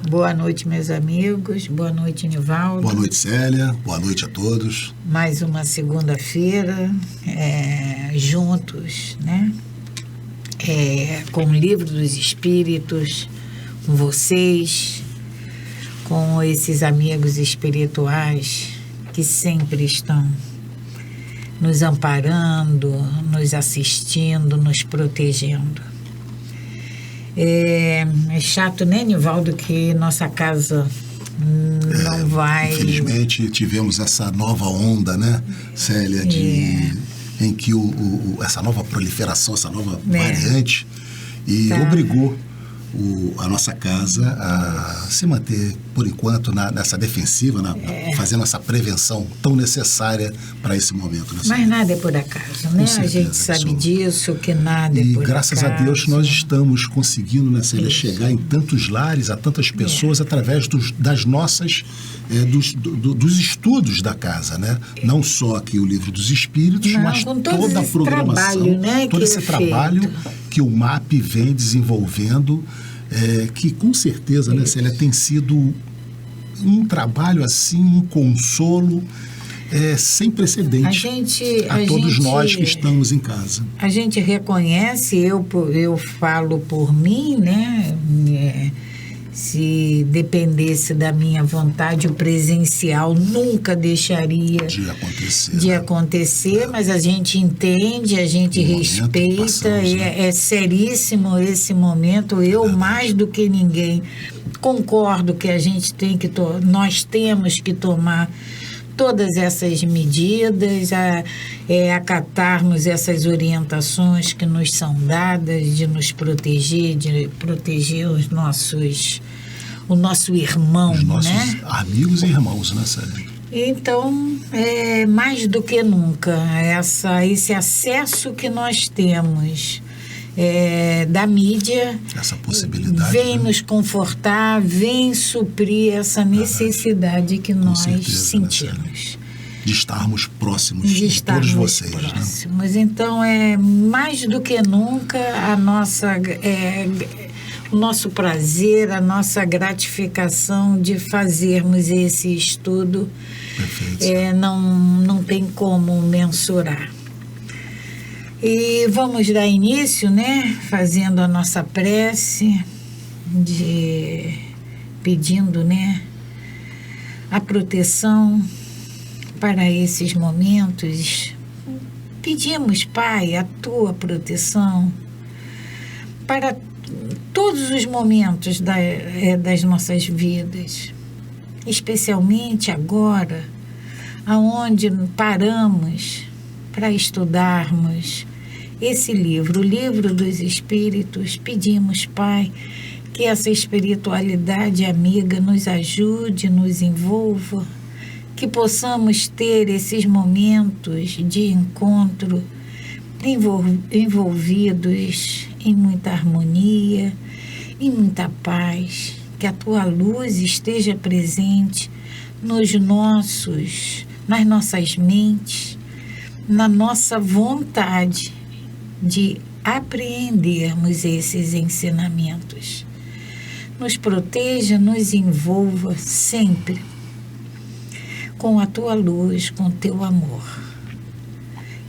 Boa noite, meus amigos. Boa noite, Nivaldo. Boa noite, Célia. Boa noite a todos. Mais uma segunda-feira, juntos, né? Com o Livro dos Espíritos, com vocês, com esses amigos espirituais que sempre estão nos amparando, nos assistindo, nos protegendo. É chato, né, Nivaldo, que nossa casa não vai... Infelizmente, tivemos essa nova onda, né, Célia, em que essa nova proliferação, essa nova variante, obrigou a nossa casa a se manter, por enquanto, nessa defensiva, fazendo essa prevenção tão necessária para esse momento. Né? Mas nada é por acaso, né? A gente sabe disso, que nada é por acaso. E graças a Deus nós estamos conseguindo, né, Célia, chegar em tantos lares, a tantas pessoas, através das nossas, dos estudos da casa, né? Não só aqui o Livro dos Espíritos, mas toda a programação, todo esse trabalho que o MAP vem desenvolvendo, que com certeza, né, Célia, tem sido um trabalho assim, um consolo sem precedente a todos nós que estamos em casa. A gente reconhece, eu falo por mim, né? Se dependesse da minha vontade, o presencial nunca deixaria de acontecer, mas a gente entende, a gente respeita, é seríssimo esse momento. Eu, mais do que ninguém, concordo que a gente nós temos que tomar todas essas medidas, acatarmos essas orientações que nos são dadas, de nos proteger, de proteger o nosso irmão, os nossos, né? Amigos e irmãos, né, Célia? Então, mais do que nunca, esse acesso que nós temos da mídia, essa possibilidade, vem nos confortar, vem suprir essa necessidade que nós sentimos. Né, de estarmos próximos de todos vocês. Próximos. Né? Então, mais do que nunca, o nosso prazer, a nossa gratificação de fazermos esse estudo, não tem como mensurar. E vamos dar início, né, fazendo a nossa prece, pedindo, né, a proteção para esses momentos. Pedimos, Pai, a Tua proteção para todos os momentos das nossas vidas, especialmente agora, aonde paramos para estudarmos esse livro, o Livro dos Espíritos. Pedimos, Pai, que essa espiritualidade amiga nos ajude, nos envolva, que possamos ter esses momentos de encontro envolvidos em muita harmonia, em muita paz, que a Tua luz esteja presente nas nossas mentes, na nossa vontade de apreendermos esses ensinamentos. Nos proteja, nos envolva sempre com a Tua luz, com o Teu amor.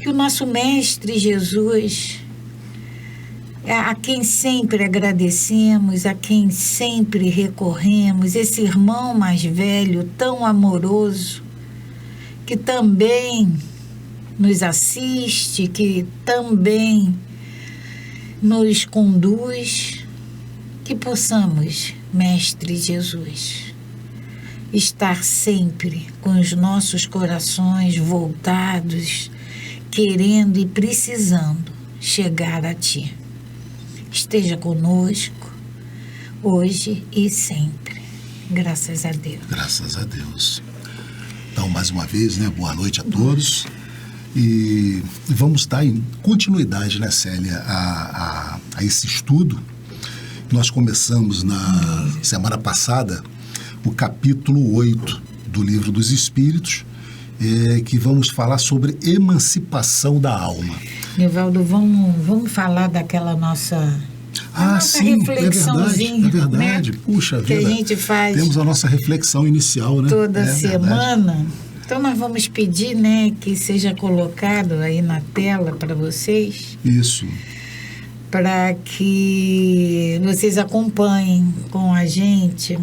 Que o nosso Mestre Jesus, a quem sempre agradecemos, a quem sempre recorremos, esse irmão mais velho, tão amoroso, que também nos assiste, que também nos conduz, que possamos, Mestre Jesus, estar sempre com os nossos corações voltados, querendo e precisando chegar a Ti. Esteja conosco, hoje e sempre. Graças a Deus. Graças a Deus. Então, mais uma vez, né, boa noite a todos. E vamos dar continuidade, né, Célia, a esse estudo. Nós começamos na semana passada o capítulo 8 do Livro dos Espíritos, que vamos falar sobre emancipação da alma. Nivaldo, vamos falar daquela nossa Sim, reflexãozinha, é verdade. Né? Puxa que vida. A gente faz temos a nossa reflexão inicial, né? Toda semana. Verdade. Então nós vamos pedir, né, que seja colocado aí na tela para vocês. Isso. Para que vocês acompanhem com a gente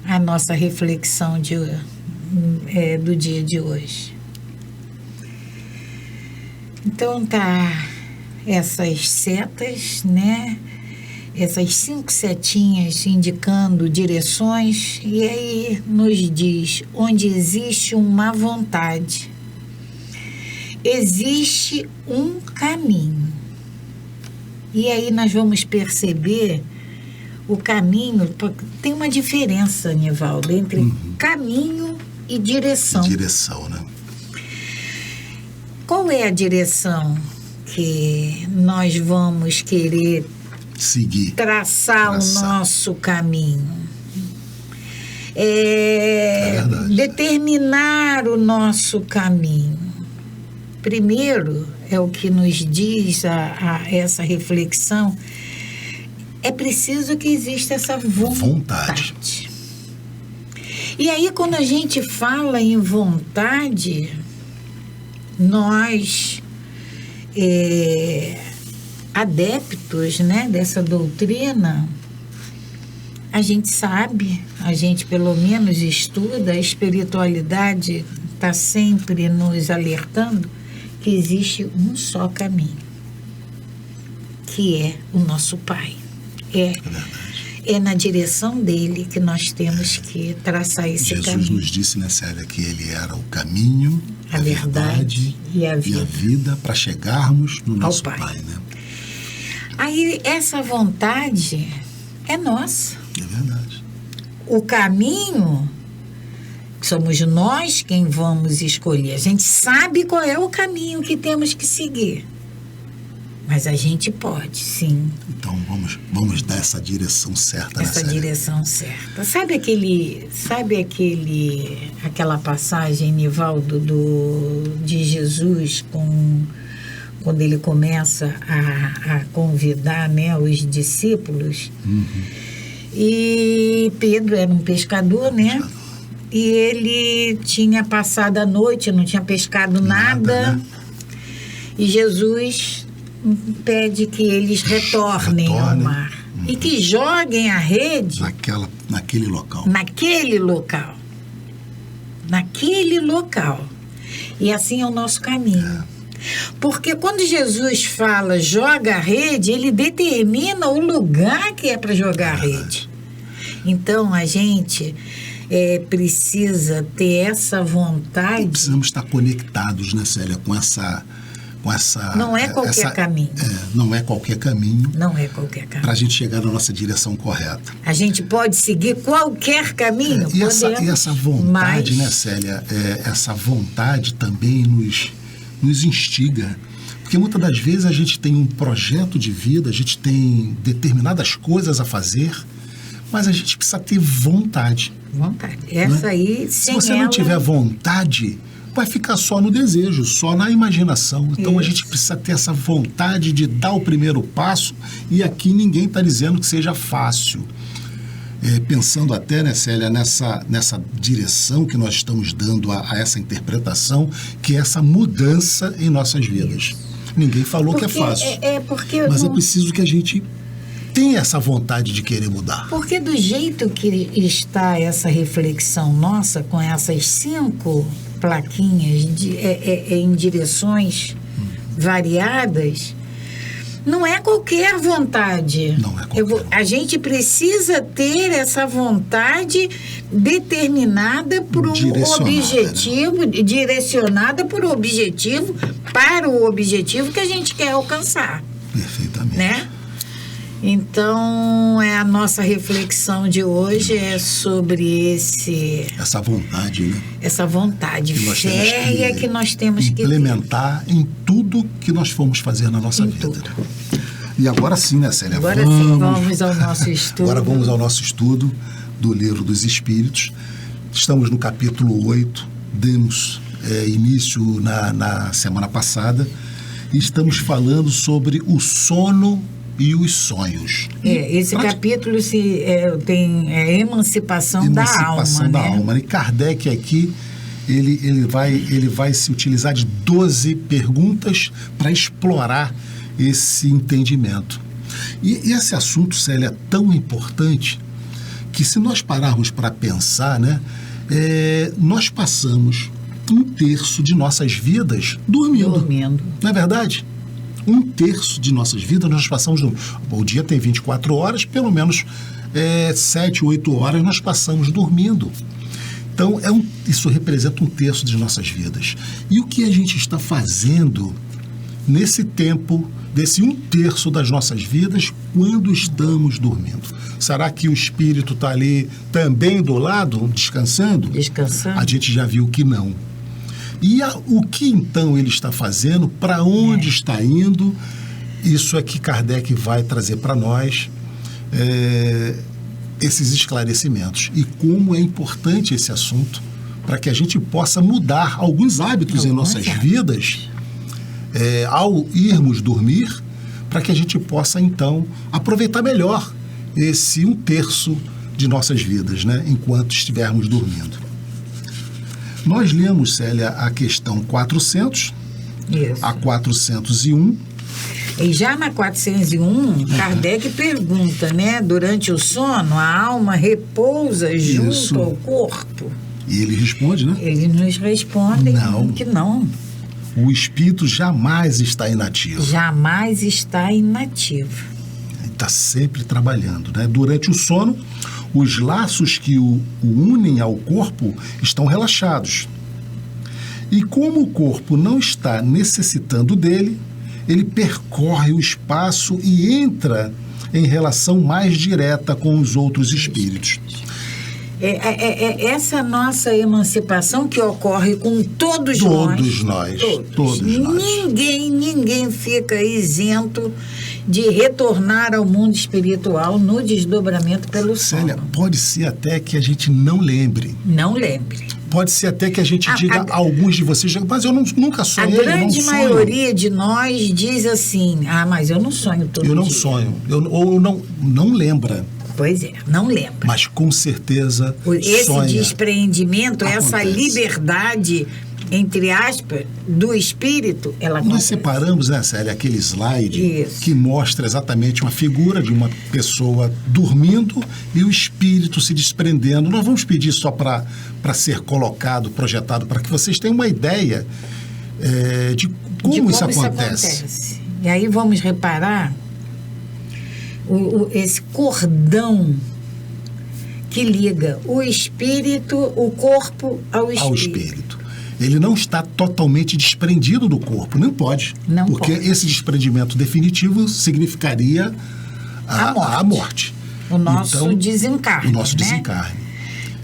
a nossa reflexão do dia de hoje. Então tá essas setas, né? Essas 5 setinhas indicando direções, e aí nos diz: onde existe uma vontade, existe um caminho. E aí nós vamos perceber o caminho, tem uma diferença, Nivaldo, entre caminho e direção. Direção, né? Qual é a direção que nós vamos querer seguir, traçar o nosso caminho? Determinar o nosso caminho. Primeiro, é o que nos diz essa reflexão, é preciso que exista essa vontade. E aí, quando a gente fala em vontade, nós, adeptos, né, dessa doutrina, a gente sabe, a gente pelo menos estuda, a espiritualidade está sempre nos alertando que existe um só caminho, que é o nosso Pai. É na direção dele que nós temos que traçar esse caminho. Jesus nos disse, né, Célia, que ele era o caminho, a verdade e a vida para chegarmos no nosso Pai, né? Aí essa vontade é nossa. É verdade. O caminho somos nós quem vamos escolher. A gente sabe qual é o caminho que temos que seguir. Mas a gente pode, sim. Então vamos dar essa direção certa. Essa direção certa. Sabe aquela passagem, Nivaldo, de Jesus quando ele começa a convidar, né, os discípulos? E Pedro era um pescador, né? E ele tinha passado a noite, não tinha pescado nada. Né? E Jesus pede que eles retornem ao mar. E que joguem a rede naquele local. Naquele local. E assim é o nosso caminho. Porque quando Jesus fala joga a rede, ele determina o lugar que é para jogar a rede. Então a gente precisa ter essa vontade. Precisamos estar conectados, né, Célia, com essa não é qualquer caminho. Não é qualquer caminho. Não é qualquer caminho. Para a gente chegar na nossa direção correta. A gente pode seguir qualquer caminho. E essa vontade, né, Célia? Essa vontade também nos instiga. Porque muitas das vezes a gente tem um projeto de vida, a gente tem determinadas coisas a fazer, mas a gente precisa ter vontade. Essa aí, se você não tiver vontade, vai ficar só no desejo, só na imaginação. Então a gente precisa ter essa vontade de dar o primeiro passo, e aqui ninguém está dizendo que seja fácil. Pensando até, né, Célia, nessa direção que nós estamos dando a essa interpretação, que é essa mudança em nossas vidas. Ninguém falou que é fácil, mas é preciso que a gente tenha essa vontade de querer mudar. Porque do jeito que está essa reflexão nossa, com essas 5 plaquinhas em direções variadas, não é qualquer vontade. Não é qualquer. A gente precisa ter essa vontade determinada por um objetivo, direcionada por um objetivo, para o objetivo que a gente quer alcançar. Perfeitamente. Né? Então, a nossa reflexão de hoje é sobre essa vontade, né? Essa vontade férrea que nós temos que implementar em tudo que nós formos fazer na nossa vida. Tudo. E agora sim, né, Célia? Agora sim, vamos ao nosso estudo. Agora vamos ao nosso estudo do Livro dos Espíritos. Estamos no capítulo 8, demos início na semana passada, e estamos falando sobre o sono e os sonhos. Esse capítulo tem emancipação da alma. Emancipação da alma. E Kardec aqui, ele vai se utilizar de 12 perguntas para explorar esse entendimento. E esse assunto, Célia, é tão importante que, se nós pararmos para pensar, né, nós passamos 1/3 de nossas vidas dormindo. Não é verdade? 1/3 de nossas vidas nós passamos dormindo. O dia tem 24 horas, pelo menos 7, 8 horas nós passamos dormindo. Então, isso representa 1/3 de nossas vidas. E o que a gente está fazendo nesse tempo, desse 1/3 das nossas vidas, quando estamos dormindo? Será que o espírito está ali também do lado, descansando? Descansando. A gente já viu que não. E o que então ele está fazendo? Para onde está indo? Isso é que Kardec vai trazer para nós, esses esclarecimentos. E como é importante esse assunto para que a gente possa mudar alguns hábitos em nossas vidas, ao irmos dormir, para que a gente possa, então, aproveitar melhor esse 1/3 de nossas vidas, né, enquanto estivermos dormindo. Nós lemos, Célia, a questão 400, Isso. a 401. E já na 401, Kardec pergunta, né? Durante o sono, a alma repousa junto ao corpo? E ele responde, né? Eles nos respondem que não. O espírito jamais está inativo. Jamais está inativo. Está sempre trabalhando, né? Durante o sono, os laços que o unem ao corpo estão relaxados. E como o corpo não está necessitando dele, ele percorre o espaço e entra em relação mais direta com os outros espíritos. Essa nossa emancipação que ocorre com todos nós. Todos nós. Ninguém fica isento de retornar ao mundo espiritual no desdobramento pelo sono. Célia, pode ser até que a gente não lembre. Não lembre. Pode ser até que a gente diga a alguns de vocês, mas eu nunca sonhei. A grande maioria de nós diz assim, mas eu não sonho todo dia. Eu não sonho. Ou não lembra. Pois é, não lembra. Mas com certeza esse sonha. Despreendimento, Acontece. Essa liberdade, entre aspas, do espírito, ela acontece. Nós separamos, né, Célia, aquele slide que mostra exatamente uma figura de uma pessoa dormindo e o espírito se desprendendo. Nós vamos pedir só para ser colocado, projetado, para que vocês tenham uma ideia de como isso acontece. E aí vamos reparar esse cordão que liga o espírito, o corpo ao espírito. Ele não está totalmente desprendido do corpo, não pode. Porque esse desprendimento definitivo significaria a morte. O nosso desencarne. O nosso desencarne.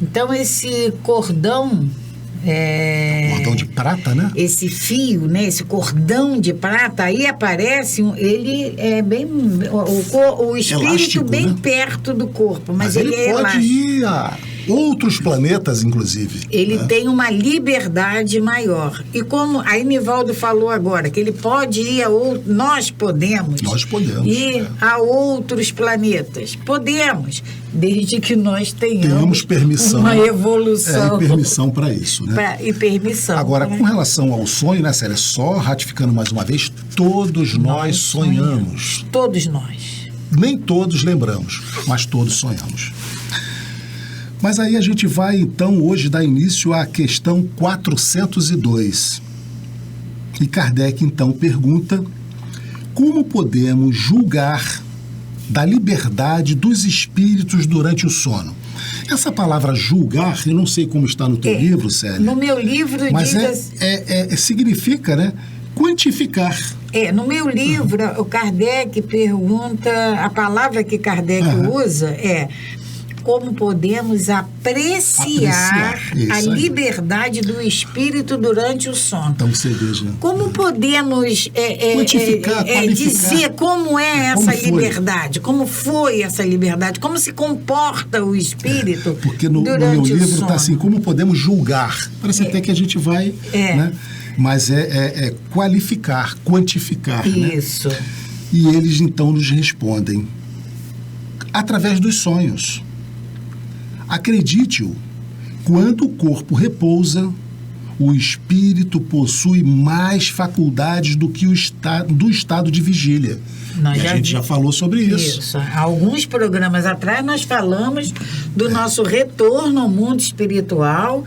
Então, esse cordão... cordão de prata, né? Esse fio, né? Esse cordão de prata, aí aparece, ele é bem... O espírito elástico, bem, né? Perto do corpo, mas ele é pode elástico. Ir a outros planetas, inclusive. Ele tem uma liberdade maior. E como a Nivaldo falou agora, que ele pode ir a outros... Nós podemos ir a outros planetas. Podemos, desde que nós tenhamos permissão, uma evolução. E permissão para isso, né? E permissão. Agora, com relação ao sonho, né, Célia? Só ratificando mais uma vez, todos nós sonhamos. Todos nós. Nem todos lembramos, mas todos sonhamos. Mas aí a gente vai, então, hoje dar início à questão 402. E Kardec, então, pergunta: como podemos julgar da liberdade dos espíritos durante o sono? Essa palavra julgar, eu não sei como está no teu livro, Célia. No meu livro mas diz... significa, né, quantificar. No meu livro, o Kardec pergunta, a palavra que Kardec usa é... como podemos apreciar a liberdade do espírito durante o sono. Então, você veja. Como podemos quantificar, dizer como é essa liberdade? Como foi essa liberdade? Como se comporta o espírito porque no meu livro está assim, como podemos julgar? Parece até que a gente vai... Né? Mas qualificar, quantificar. Isso. Né? E eles então nos respondem através dos sonhos. Acredite-o, quando o corpo repousa, o espírito possui mais faculdades do que do estado de vigília. A gente já falou sobre isso. Alguns programas atrás nós falamos do nosso retorno ao mundo espiritual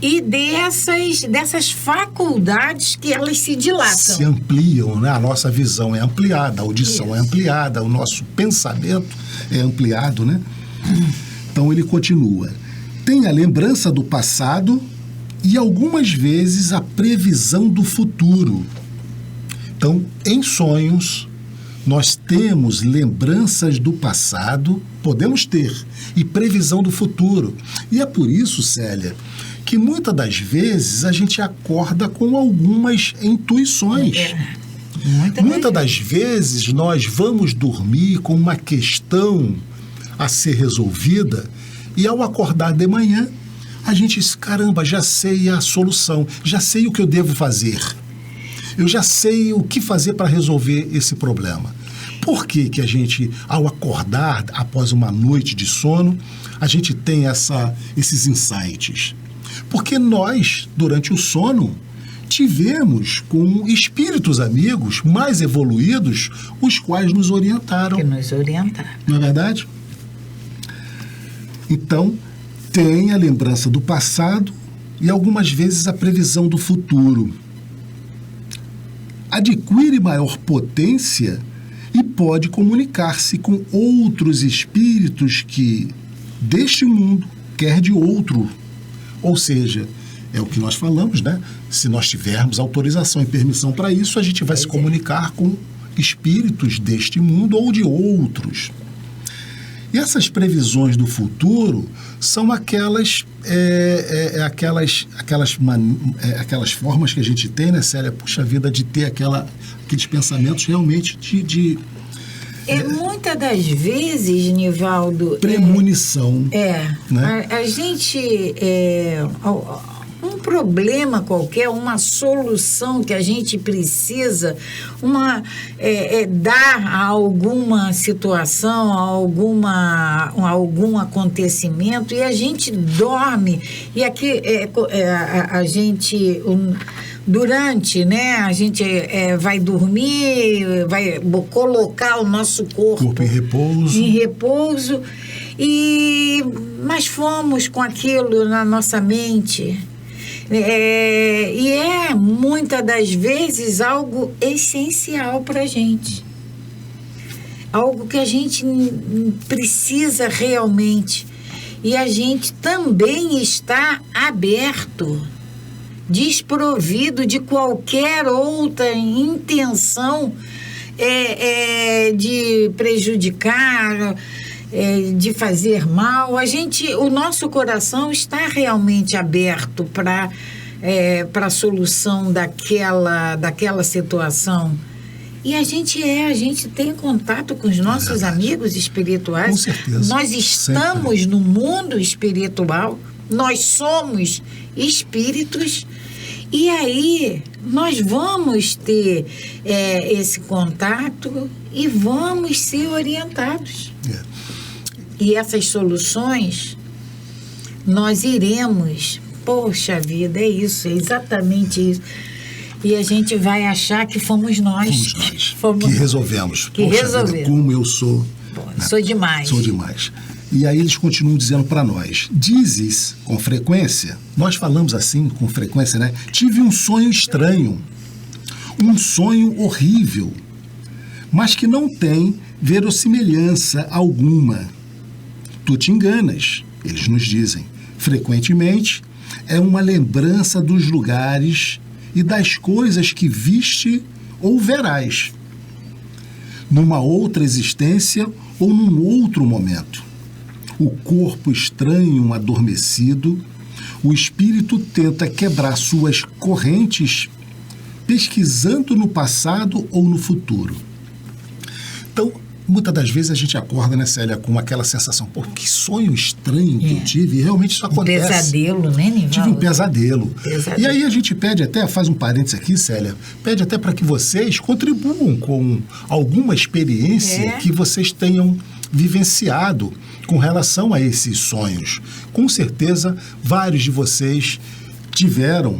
e dessas faculdades que elas se dilatam. Se ampliam, né? A nossa visão é ampliada, a audição é ampliada, o nosso pensamento é ampliado, né? Então ele continua. Tem a lembrança do passado e algumas vezes a previsão do futuro. Então, em sonhos, nós temos lembranças do passado, podemos ter, e previsão do futuro. E é por isso, Célia, que muitas das vezes a gente acorda com algumas intuições. Muitas das vezes nós vamos dormir com uma questão a ser resolvida e ao acordar de manhã, a gente diz, caramba, já sei a solução, já sei o que eu devo fazer. Eu já sei o que fazer para resolver esse problema. Por que que a gente, ao acordar após uma noite de sono, a gente tem esses insights? Porque nós, durante o sono, tivemos com espíritos amigos mais evoluídos, os quais nos orientaram. Que nos orientaram. Não é verdade? Então, tem a lembrança do passado e algumas vezes a previsão do futuro. Adquire maior potência e pode comunicar-se com outros espíritos que, deste mundo, quer de outro. Ou seja, é o que nós falamos, né? Se nós tivermos autorização e permissão para isso, a gente vai se comunicar com espíritos deste mundo ou de outros. E essas previsões do futuro são aquelas formas que a gente tem, né, Célia? Puxa vida, de ter aqueles pensamentos realmente de muitas das vezes, Nivaldo... premonição. Né? A gente... um problema qualquer, uma solução que a gente precisa, dar a alguma situação, a algum acontecimento, e a gente dorme, e aqui a gente... durante, né, a gente vai dormir, vai colocar o nosso corpo em repouso, mas fomos com aquilo na nossa mente. E muitas das vezes algo essencial para a gente. Algo que a gente precisa realmente. E a gente também está aberto, desprovido de qualquer outra intenção de prejudicar, de fazer mal. O nosso coração está realmente aberto para a solução daquela situação. E a gente tem contato com os nossos amigos espirituais. Com certeza. Nós estamos no mundo espiritual, nós somos espíritos, e aí nós vamos ter esse contato e vamos ser orientados. E essas soluções, nós iremos, poxa vida, é isso, é exatamente isso. E a gente vai achar que fomos nós. Que resolvemos. Que resolvemos. Vida, como eu sou. Né? Sou demais. Sou demais. E aí eles continuam dizendo para nós, dizes com frequência, nós falamos assim com frequência, né? Tive um sonho estranho, um sonho horrível, mas que não tem verossimilhança alguma. Tu te enganas, eles nos dizem. Frequentemente, é uma lembrança dos lugares e das coisas que viste ou verás, numa outra existência ou num outro momento. O corpo estranho adormecido, o espírito tenta quebrar suas correntes pesquisando no passado ou no futuro. Então, muitas das vezes a gente acorda, né, Célia, com aquela sensação, pô, que sonho estranho que eu tive, e realmente isso acontece. Pesadelo, né, Nivaldo? Tive um pesadelo. E aí a gente pede até, faz um parênteses aqui, Célia, pede até para que vocês contribuam com alguma experiência que vocês tenham vivenciado com relação a esses sonhos. Com certeza, vários de vocês tiveram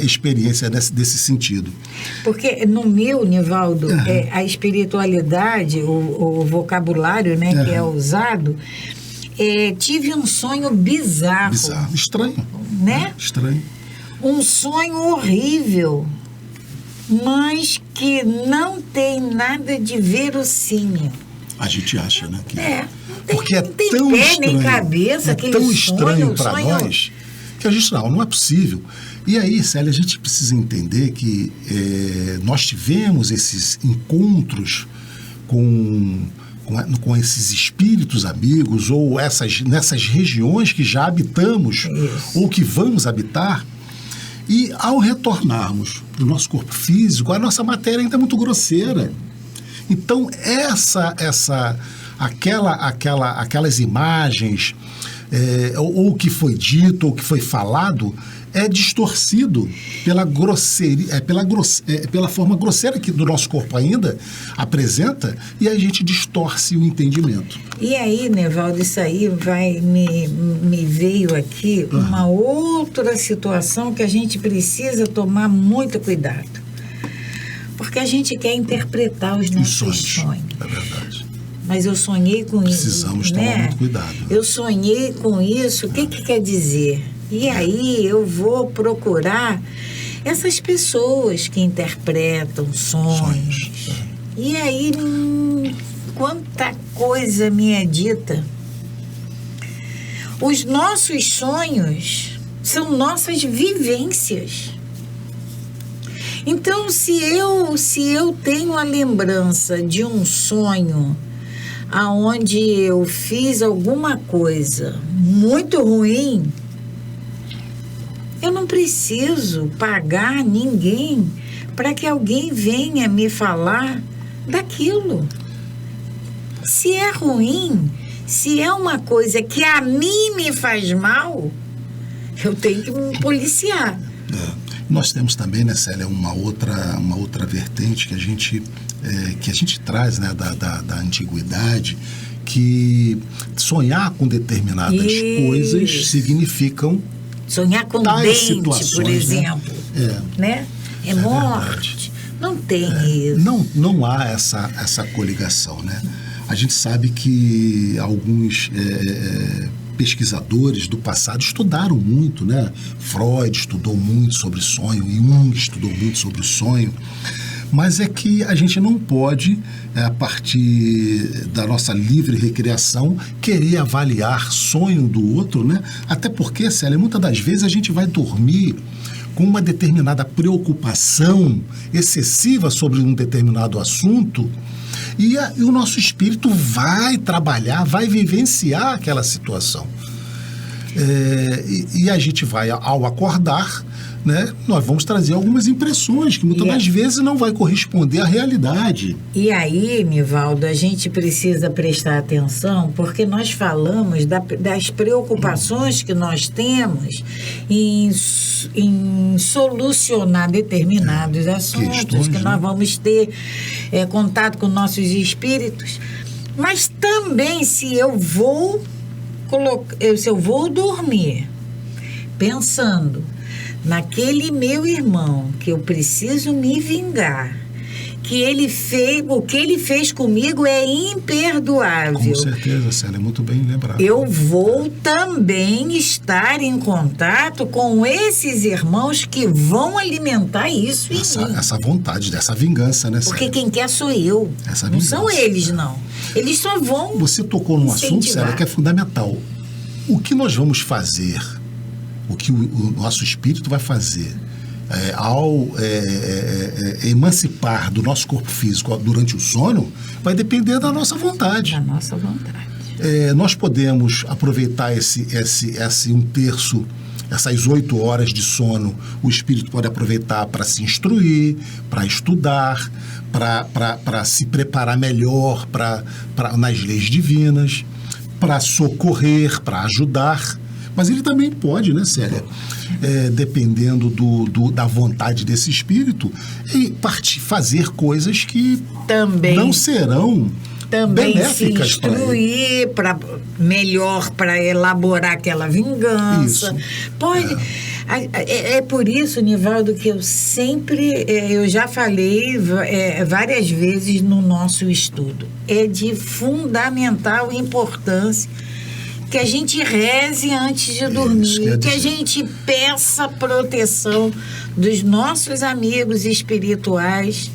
experiência desse sentido. Porque no meu, Nivaldo, a espiritualidade, o vocabulário, né, que é usado, tive um sonho bizarro. Bizarro, estranho. Né? Estranho. Um sonho horrível, mas que não tem nada de verossímil. A gente acha, né? Que... Porque é tão pé, estranho, nem cabeça, é tão estranho para nós que a gente não é possível. E aí, Célia, a gente precisa entender que nós tivemos esses encontros com esses espíritos amigos ou nessas regiões que já habitamos ou que vamos habitar. E ao retornarmos para o nosso corpo físico, a nossa matéria ainda é muito grosseira. Então, aquelas imagens, ou o que foi dito, ou o que foi falado, é distorcido pela grosseria, pela forma grosseira que do nosso corpo ainda apresenta, e a gente distorce o entendimento. E aí, Nivaldo, isso aí me veio aqui uma outra situação que a gente precisa tomar muito cuidado. Porque a gente quer interpretar os nossos sonhos. É verdade. Mas eu sonhei com isso. Precisamos tomar muito cuidado. Eu sonhei com isso, o que quer dizer? E aí eu vou procurar essas pessoas que interpretam sonhos. E aí, quanta coisa me é dita. Os nossos sonhos são nossas vivências. Então, se eu tenho a lembrança de um sonho aonde eu fiz alguma coisa muito ruim, eu não preciso pagar ninguém para que alguém venha me falar daquilo. Se é ruim, se é uma coisa que a mim me faz mal, eu tenho que me policiar. Nós temos também, né, Célia, uma outra vertente que a gente traz, né, da antiguidade, que sonhar com determinadas coisas significam sonhar com dente, por exemplo, né? É morte. Verdade. Não tem isso. Não há essa coligação, né? A gente sabe que alguns pesquisadores do passado estudaram muito, né? Freud estudou muito sobre sonho, Jung estudou muito sobre o sonho, mas é que a gente não pode, a partir da nossa livre recriação, querer avaliar sonho do outro, né? Até porque, Célia, muitas das vezes a gente vai dormir com uma determinada preocupação excessiva sobre um determinado assunto, e o nosso espírito vai trabalhar, vai vivenciar aquela situação. E a gente vai, ao acordar, né, nós vamos trazer algumas impressões que muitas das vezes não vai corresponder à realidade. E aí, Nivaldo, a gente precisa prestar atenção, porque nós falamos das preocupações que nós temos em solucionar determinados assuntos, que nós vamos ter contato com nossos espíritos, mas também se eu vou dormir pensando naquele meu irmão que eu preciso me vingar, o que ele fez comigo é imperdoável. Com certeza, Célia, é muito bem lembrado. Eu vou também estar em contato com esses irmãos que vão alimentar isso em mim. Essa vontade, dessa vingança, né, Célia? Porque quem quer sou eu. Não são eles, não. Eles só vão Você tocou num assunto, Célia, que é fundamental. O que nós vamos fazer, o que o nosso espírito vai fazer ao emancipar do nosso corpo físico durante o sono, vai depender da nossa vontade. Da nossa vontade. Nós podemos aproveitar esse 1/3 Essas 8 horas de sono, o espírito pode aproveitar para se instruir, para estudar, para se preparar melhor nas leis divinas, para socorrer, para ajudar. Mas ele também pode, né, Célia? Dependendo da vontade desse espírito, fazer coisas que também não serão benéficas, se instruir melhor para elaborar aquela vingança. Isso. Pode. É por isso, Nivaldo, que eu já falei várias vezes no nosso estudo, é de fundamental importância que a gente reze antes de dormir, que a gente peça proteção dos nossos amigos espirituais,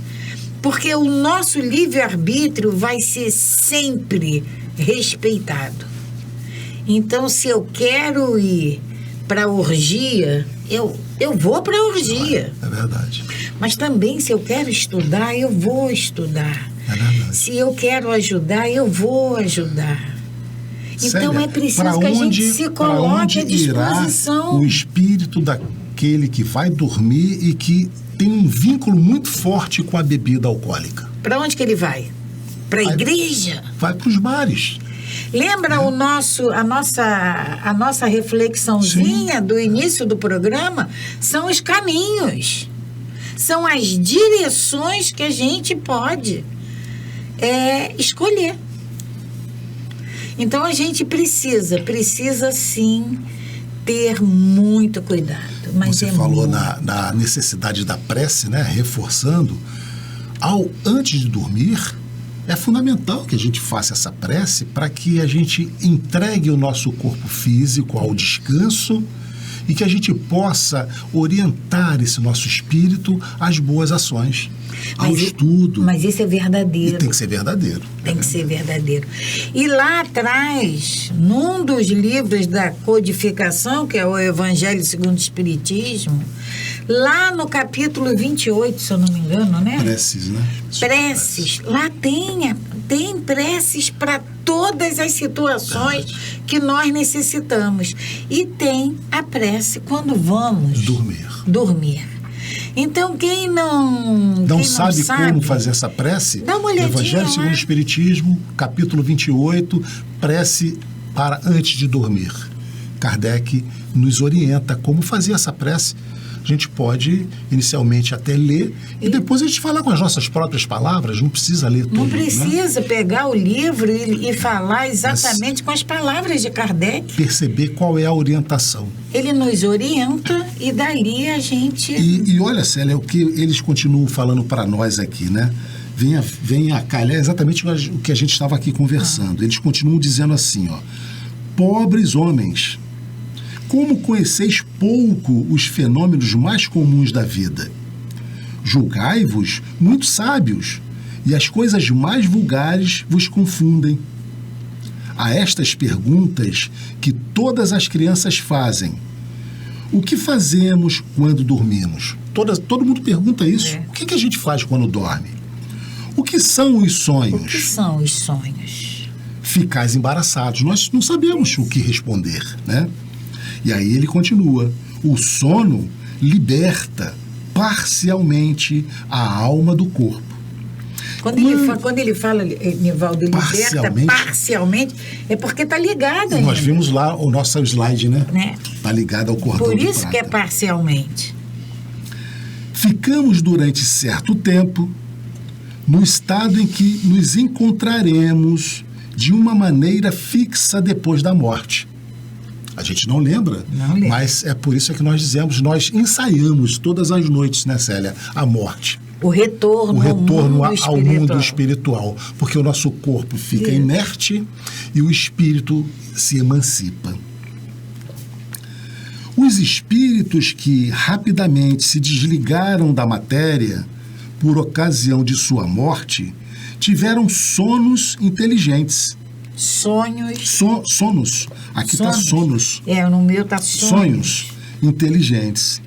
porque o nosso livre-arbítrio vai ser sempre respeitado. Então, se eu quero ir para a orgia, eu vou para a orgia. É verdade. Mas também, se eu quero estudar, eu vou estudar. É verdade. Se eu quero ajudar, eu vou ajudar. Então, Célia, é preciso que a gente se coloque à disposição. Irá o espírito daquele que vai dormir e que tem um vínculo muito forte com a bebida alcoólica? Para onde que ele vai? Para a igreja? Vai para os bares. Lembra a nossa reflexãozinha Sim. do início do programa? São os caminhos, são as direções que a gente pode escolher. Então a gente precisa sim ter muito cuidado. Mas você falou na necessidade da prece, né? Reforçando, antes de dormir, é fundamental que a gente faça essa prece para que a gente entregue o nosso corpo físico ao descanso e que a gente possa orientar esse nosso espírito às boas ações, ao estudo. Mas isso é verdadeiro. E tem que ser verdadeiro. Tem que ser verdadeiro. E lá atrás, num dos livros da codificação, que é o Evangelho segundo o Espiritismo, lá no capítulo 28, se eu não me engano, né? Preces, né? Preces. Lá tem preces para todas as situações que nós necessitamos. E tem a prece quando vamos dormir. Então, quem não sabe como fazer essa prece, dá uma olhadinha, Evangelho segundo o Espiritismo, capítulo 28, prece para antes de dormir. Kardec nos orienta como fazer essa prece. A gente pode, inicialmente, até ler e depois a gente falar com as nossas próprias palavras, não precisa ler tudo. Não precisa pegar o livro e falar exatamente com as palavras de Kardec. Perceber qual é a orientação. Ele nos orienta e dali a gente... E olha, Célia, o que eles continuam falando para nós aqui, né? Vem a calhar exatamente o que a gente estava aqui conversando. Eles continuam dizendo assim, ó: pobres homens, como conheceis pouco os fenômenos mais comuns da vida? Julgai-vos muito sábios, e as coisas mais vulgares vos confundem. A estas perguntas que todas as crianças fazem: o que fazemos quando dormimos? Todo mundo pergunta isso. O que a gente faz quando dorme? O que são os sonhos? O que são os sonhos? Ficais embaraçados. Nós não sabemos o que responder, né? E aí ele continua: o sono liberta parcialmente a alma do corpo. Quando ele fala, Nivaldo, liberta parcialmente, é porque está ligado ainda. Nós vimos lá o nosso slide, né? Está ligado ao cordão de prata. Por isso que é parcialmente. Ficamos durante certo tempo no estado em que nos encontraremos de uma maneira fixa depois da morte. A gente não lembra, mas é por isso que nós dizemos, nós ensaiamos todas as noites, né, Célia, a morte. O retorno ao mundo espiritual, porque o nosso corpo fica inerte e o espírito se emancipa. Os espíritos que rapidamente se desligaram da matéria por ocasião de sua morte tiveram sonos inteligentes. Sonos. Aqui está sonos. No meu está sonhos inteligentes.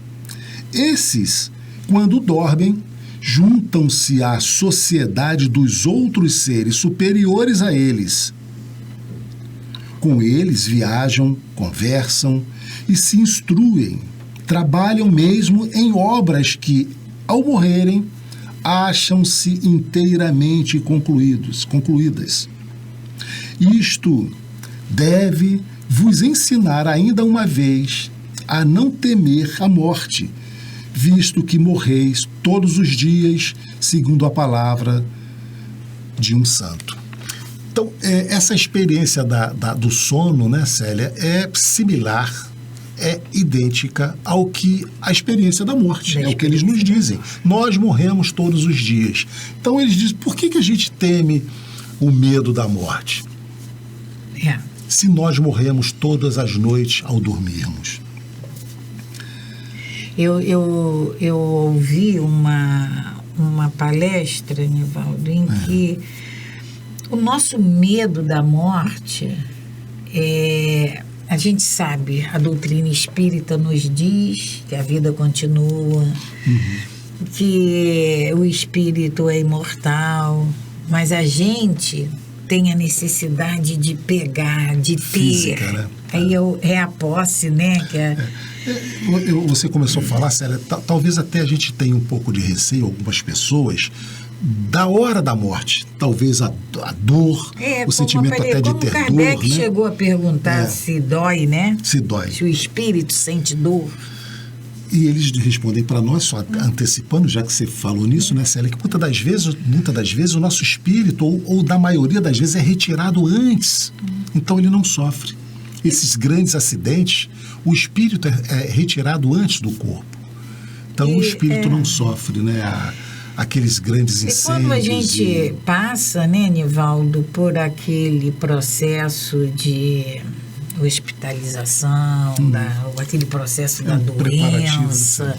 Esses, quando dormem, juntam-se à sociedade dos outros seres superiores a eles. Com eles viajam, conversam e se instruem. Trabalham mesmo em obras que, ao morrerem, acham-se inteiramente concluídas. Isto deve vos ensinar ainda uma vez a não temer a morte, visto que morreis todos os dias, segundo a palavra de um santo. Então, essa experiência do sono, né, Célia, é similar, é idêntica ao que a experiência da morte, é o que eles nos dizem. Nós morremos todos os dias. Então, eles dizem, por que a gente teme o medo da morte? Se nós morremos todas as noites ao dormirmos. Eu ouvi uma palestra, Nivaldo, em que o nosso medo da morte, a gente sabe, a doutrina espírita nos diz que a vida continua, que o espírito é imortal, mas a gente tem a necessidade de pegar, de ter. Física, né? Aí é a posse, né? Você começou a falar, Célia, talvez até a gente tenha um pouco de receio, algumas pessoas, da hora da morte. Talvez a dor, o sentimento até de ter dor. Kardec chegou a perguntar se dói, né? Se dói. Se o espírito sente dor. E eles respondem para nós, só antecipando, já que você falou nisso, né, Célia, que muitas das vezes o nosso espírito, ou da maioria das vezes, é retirado antes. Então ele não sofre. Esses grandes acidentes, o espírito é retirado antes do corpo. Então o espírito não sofre, né? Aqueles grandes incêndios. E quando a gente passa, né, Nivaldo, por aquele processo de hospitalização, aquele processo da doença,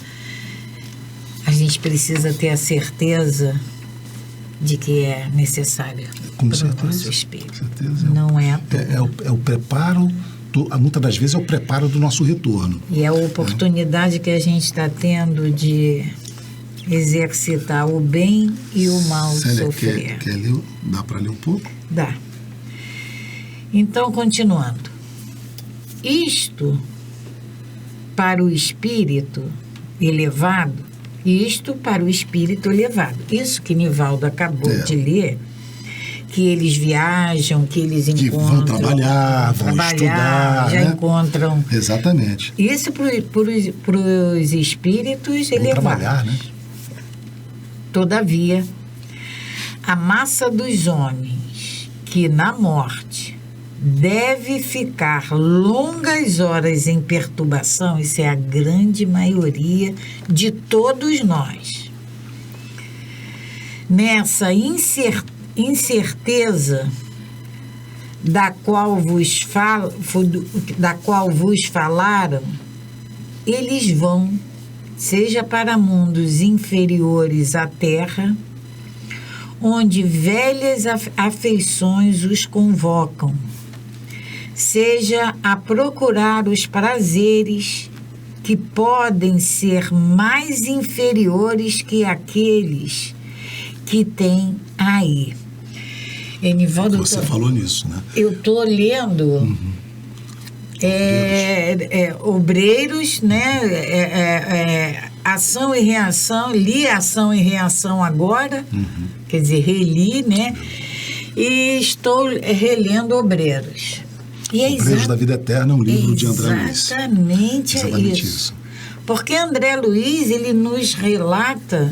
a gente precisa ter a certeza de que é necessário para o nosso espírito. Certeza. Não é à toa. É o preparo, muitas das vezes é o preparo do nosso retorno. E a oportunidade que a gente está tendo de exercitar o bem e o mal sofrer. Quer ler? Dá para ler um pouco? Dá. Então, continuando. Isto para o espírito elevado, isso que Nivaldo acabou de ler, que eles viajam, que eles encontram... Que vão trabalhar, vão estudar, já encontram... Exatamente. Isso para os espíritos elevados. Trabalhar, né? Todavia, a massa dos homens que na morte deve ficar longas horas em perturbação, isso é a grande maioria de todos nós. Nessa incerteza da qual vos falaram, eles vão, seja para mundos inferiores à Terra, onde velhas afeições os convocam, seja a procurar os prazeres que podem ser mais inferiores que aqueles que têm aí. Nivaldo, você falou nisso, né? Eu estou lendo Obreiros, né? Ação e Reação, li Ação e Reação agora, quer dizer, reli, né? E estou relendo Obreiros. Obreiros da Vida Eterna é um livro de André Luiz. Exatamente isso. Porque André Luiz, ele nos relata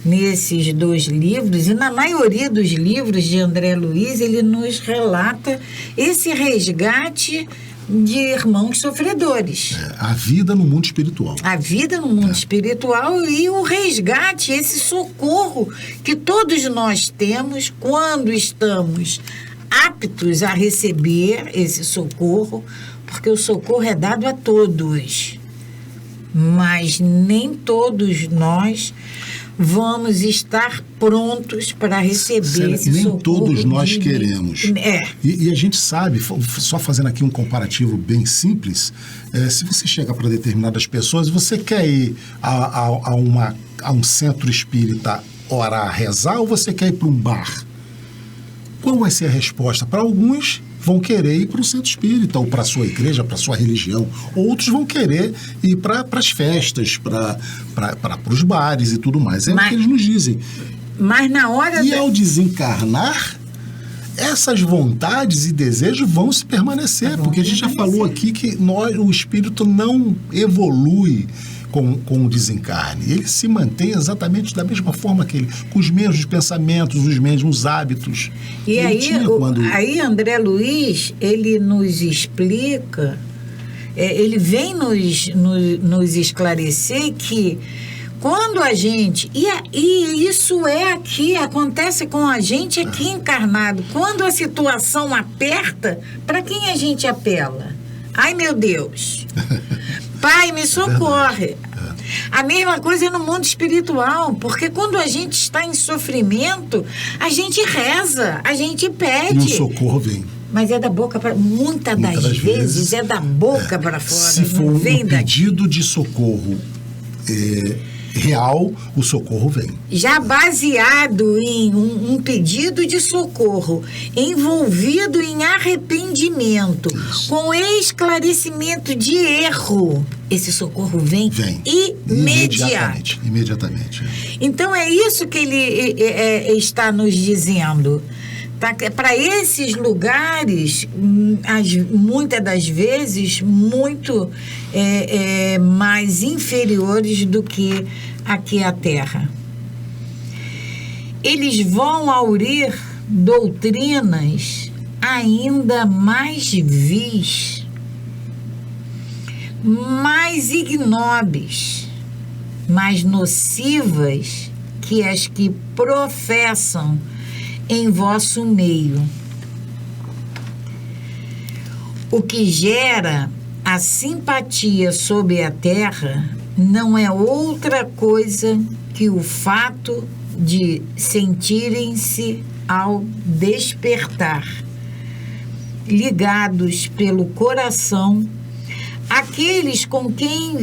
nesses dois livros, e na maioria dos livros de André Luiz, ele nos relata esse resgate de irmãos sofredores. A vida no mundo espiritual. A vida no mundo espiritual e o resgate, esse socorro que todos nós temos quando estamos aptos a receber esse socorro, porque o socorro é dado a todos, mas nem todos nós vamos estar prontos para receber esse socorro. Nem todos nós queremos. E a gente sabe, só fazendo aqui um comparativo bem simples, se você chega para determinadas pessoas, você quer ir a um centro espírita orar, rezar, ou você quer ir para um bar? qual vai ser a resposta? Para alguns vão querer ir para o centro espírita, ou para a sua igreja, para a sua religião. Outros vão querer ir para as festas, para os bares e tudo mais. É o que eles nos dizem. Mas na hora... E ao desencarnar, essas vontades e desejos vão se permanecer, porque a gente já falou aqui que o espírito não evolui com o desencarne. Ele se mantém exatamente da mesma forma que ele, com os mesmos pensamentos, os mesmos hábitos. E aí André Luiz, ele nos explica, ele vem nos esclarecer que quando a gente... E isso acontece com a gente aqui encarnado. Quando a situação aperta, para quem a gente apela? Ai, meu Deus! Pai, me socorre. A mesma coisa no mundo espiritual, porque quando a gente está em sofrimento, a gente reza, a gente pede. E o socorro vem. Mas é da boca para... Muitas das vezes é da boca para fora. Se for um pedido de socorro real, o socorro vem. Já baseado em um pedido de socorro, envolvido em arrependimento, com esclarecimento de erro, esse socorro vem imediatamente. Então é isso que ele está nos dizendo. Para esses lugares, muitas das vezes, muito mais inferiores do que aqui a Terra. Eles vão aurir doutrinas ainda mais vis, mais ignóbeis, mais nocivas que as que professam em vosso meio. O que gera a simpatia sobre a terra não é outra coisa que o fato de sentirem-se ao despertar, ligados pelo coração, aqueles com quem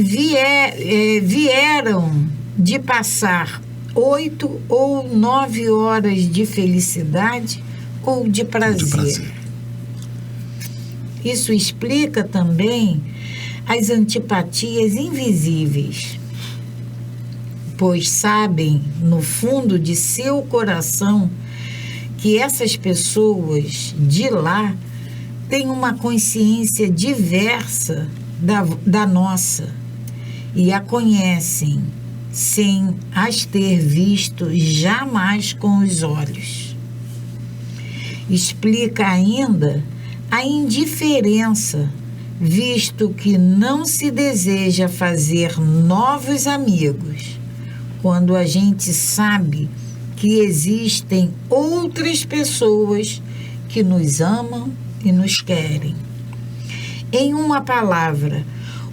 vieram de passar 8 ou 9 horas de felicidade ou de prazer. Isso explica também as antipatias invisíveis, pois sabem, no fundo de seu coração, que essas pessoas de lá têm uma consciência diversa da nossa e a conhecem sem as ter visto jamais com os olhos. Explica ainda a indiferença, visto que não se deseja fazer novos amigos, quando a gente sabe que existem outras pessoas que nos amam e nos querem. Em uma palavra,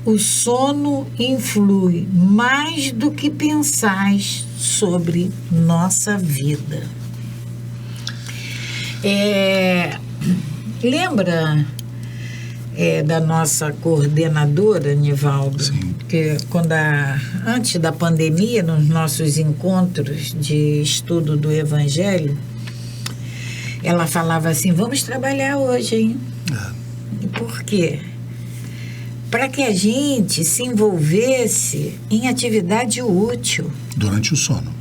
o sono influi mais do que pensais sobre nossa vida. Lembra da nossa coordenadora, Nivaldo? Sim. Que antes da pandemia, nos nossos encontros de estudo do Evangelho, ela falava assim, vamos trabalhar hoje, hein? Por quê? Para que a gente se envolvesse em atividade útil. Durante o sono.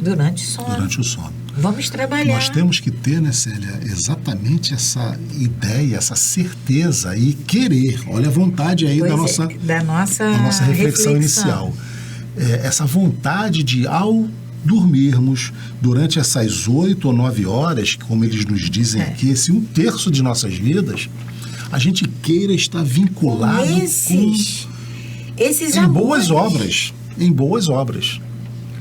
Vamos trabalhar. Nós temos que ter, né, Célia, exatamente essa ideia, essa certeza e querer. Olha a vontade aí da nossa reflexão inicial. Essa vontade de, ao dormirmos durante essas 8 ou 9 horas, como eles nos dizem aqui, esse 1/3 de nossas vidas, a gente queira estar vinculado esses em boas obras.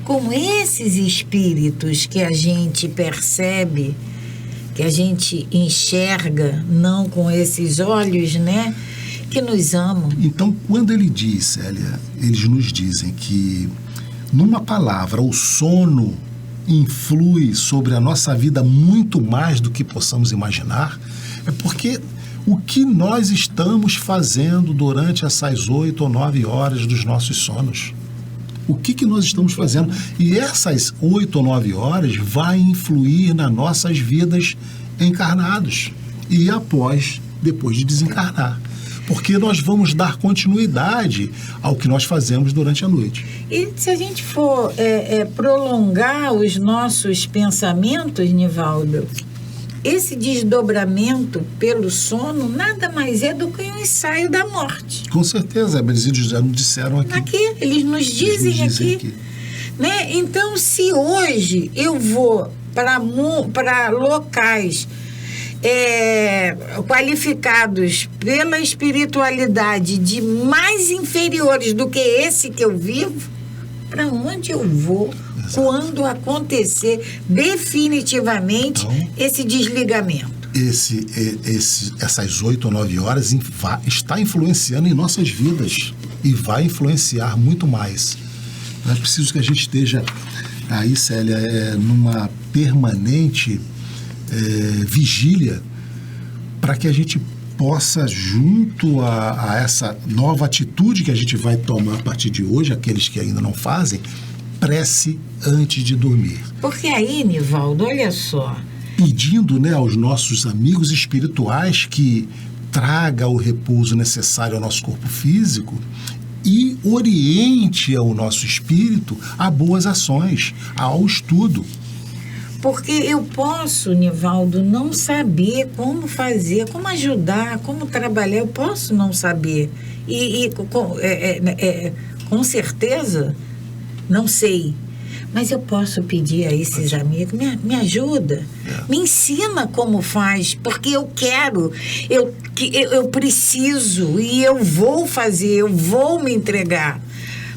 Com esses espíritos que a gente percebe, que a gente enxerga, não com esses olhos, né? Que nos amam. Então, quando ele diz, Célia, eles nos dizem que, numa palavra, o sono influi sobre a nossa vida muito mais do que possamos imaginar, é porque o que nós estamos fazendo durante essas 8 ou 9 horas dos nossos sonos? O que nós estamos fazendo? E essas 8 ou 9 horas vai influir nas nossas vidas encarnados e depois de desencarnar. Porque nós vamos dar continuidade ao que nós fazemos durante a noite. E se a gente for prolongar os nossos pensamentos, Nivaldo, esse desdobramento pelo sono nada mais é do que um ensaio da morte. Com certeza, eles já nos disseram aqui. Aqui, eles nos dizem aqui. Né? Então, se hoje eu vou para locais qualificados pela espiritualidade de mais inferiores do que esse que eu vivo, para onde eu vou? Exato. Quando acontecer definitivamente esse desligamento? Essas 8 ou 9 horas está influenciando em nossas vidas e vai influenciar muito mais. É preciso que a gente esteja aí, Célia, numa permanente vigília para que a gente possa, junto a essa nova atitude que a gente vai tomar a partir de hoje, aqueles que ainda não fazem, prece antes de dormir. Porque aí, Nivaldo, olha só, pedindo, né, aos nossos amigos espirituais que traga o repouso necessário ao nosso corpo físico e oriente ao nosso espírito a boas ações, ao estudo. Porque eu posso, Nivaldo, não saber como fazer, como ajudar, como trabalhar, eu posso não saber. Com certeza, não sei. Mas eu posso pedir a esses amigos, me ajuda, me ensina como faz, porque eu quero, eu preciso e eu vou fazer, eu vou me entregar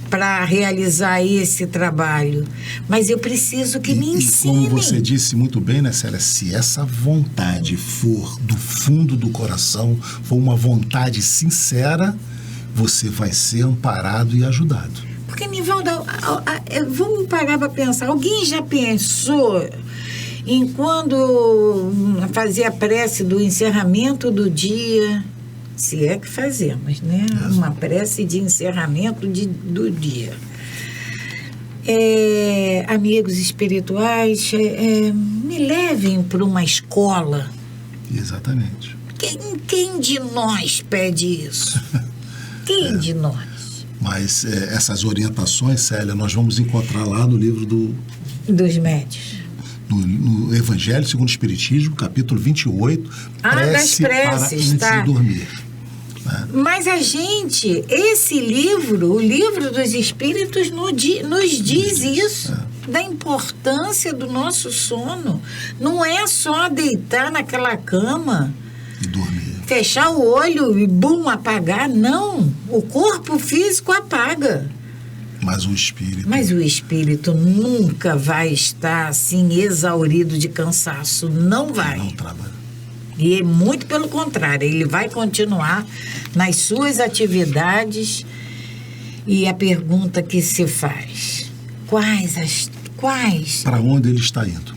para realizar esse trabalho. Mas eu preciso que me ensinem. E como você disse muito bem, né, Célia, se essa vontade for do fundo do coração, for uma vontade sincera, você vai ser amparado e ajudado. Porque, Nivaldo, vamos parar para pensar. Alguém já pensou em quando fazia a prece do encerramento do dia, se é que fazemos, né? Uma prece de encerramento do dia. Amigos espirituais, me levem para uma escola. Exatamente. Quem de nós pede isso? Quem de nós? Mas essas orientações, Célia, nós vamos encontrar lá no livro dos médios. No Evangelho segundo o Espiritismo, capítulo 28, das preces, para antes de dormir. Né? Mas esse livro, o livro dos Espíritos, nos diz isso, da importância do nosso sono. Não é só deitar naquela cama e dormir. Fechar o olho e, apagar. Não, o corpo físico apaga. Mas o espírito nunca vai estar assim exaurido de cansaço. Não vai. Não trabalha. E muito pelo contrário, ele vai continuar nas suas atividades. E a pergunta que se faz: quais? Para onde ele está indo?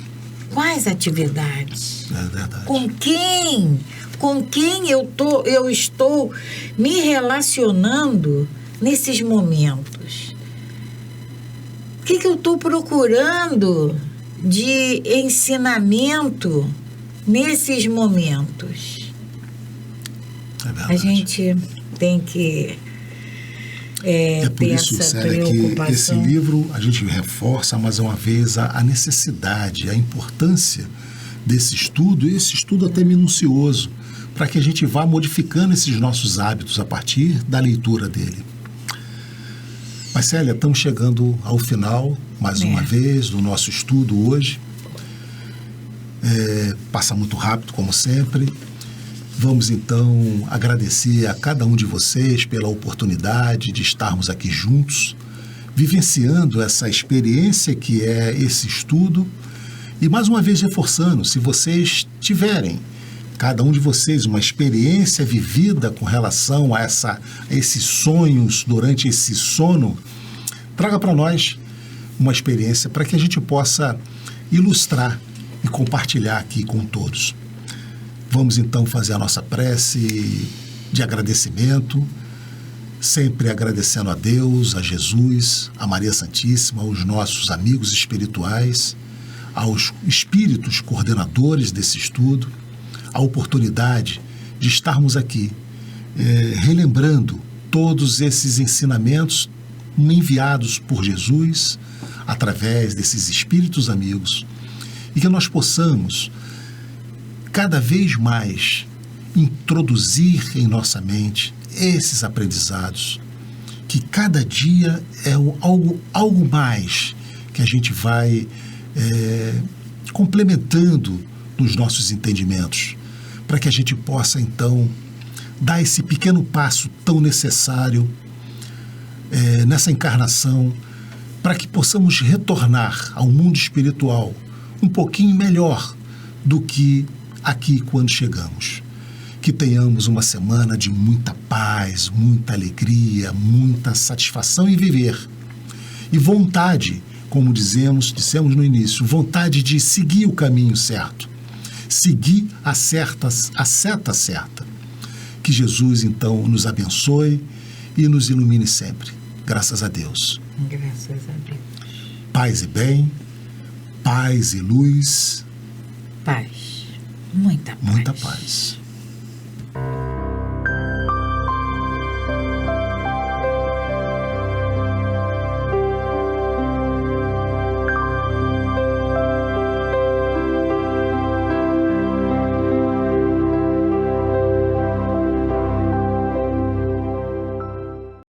Quais atividades? É verdade. Com quem eu estou me relacionando nesses momentos? O que eu estou procurando de ensinamento nesses momentos? É verdade. A gente tem que por ter isso, essa Célia, preocupação. que esse livro a gente reforça mais uma vez a necessidade, a importância desse estudo, e esse estudo até minucioso, para que a gente vá modificando esses nossos hábitos a partir da leitura dele. Mas, Célia, estamos chegando ao final, mais uma vez, do nosso estudo hoje. Passa muito rápido, como sempre. Vamos, então, agradecer a cada um de vocês pela oportunidade de estarmos aqui juntos, vivenciando essa experiência que é esse estudo. E, mais uma vez, reforçando, se vocês tiverem, cada um de vocês, uma experiência vivida com relação a esses sonhos durante esse sono, traga para nós uma experiência para que a gente possa ilustrar e compartilhar aqui com todos. Vamos então fazer a nossa prece de agradecimento, sempre agradecendo a Deus, a Jesus, a Maria Santíssima, aos nossos amigos espirituais, aos espíritos coordenadores desse estudo, a oportunidade de estarmos aqui relembrando todos esses ensinamentos enviados por Jesus através desses espíritos amigos, e que nós possamos cada vez mais introduzir em nossa mente esses aprendizados, que cada dia é algo mais que a gente vai complementando nos nossos entendimentos, para que a gente possa, então, dar esse pequeno passo tão necessário nessa encarnação, para que possamos retornar ao mundo espiritual um pouquinho melhor do que aqui quando chegamos. Que tenhamos uma semana de muita paz, muita alegria, muita satisfação em viver. E vontade, como dissemos no início, vontade de seguir o caminho certo, seguir a seta certa. Que Jesus, então, nos abençoe e nos ilumine sempre. Graças a Deus. Graças a Deus. Paz e bem, paz e luz. Paz. Muita paz. Muita paz.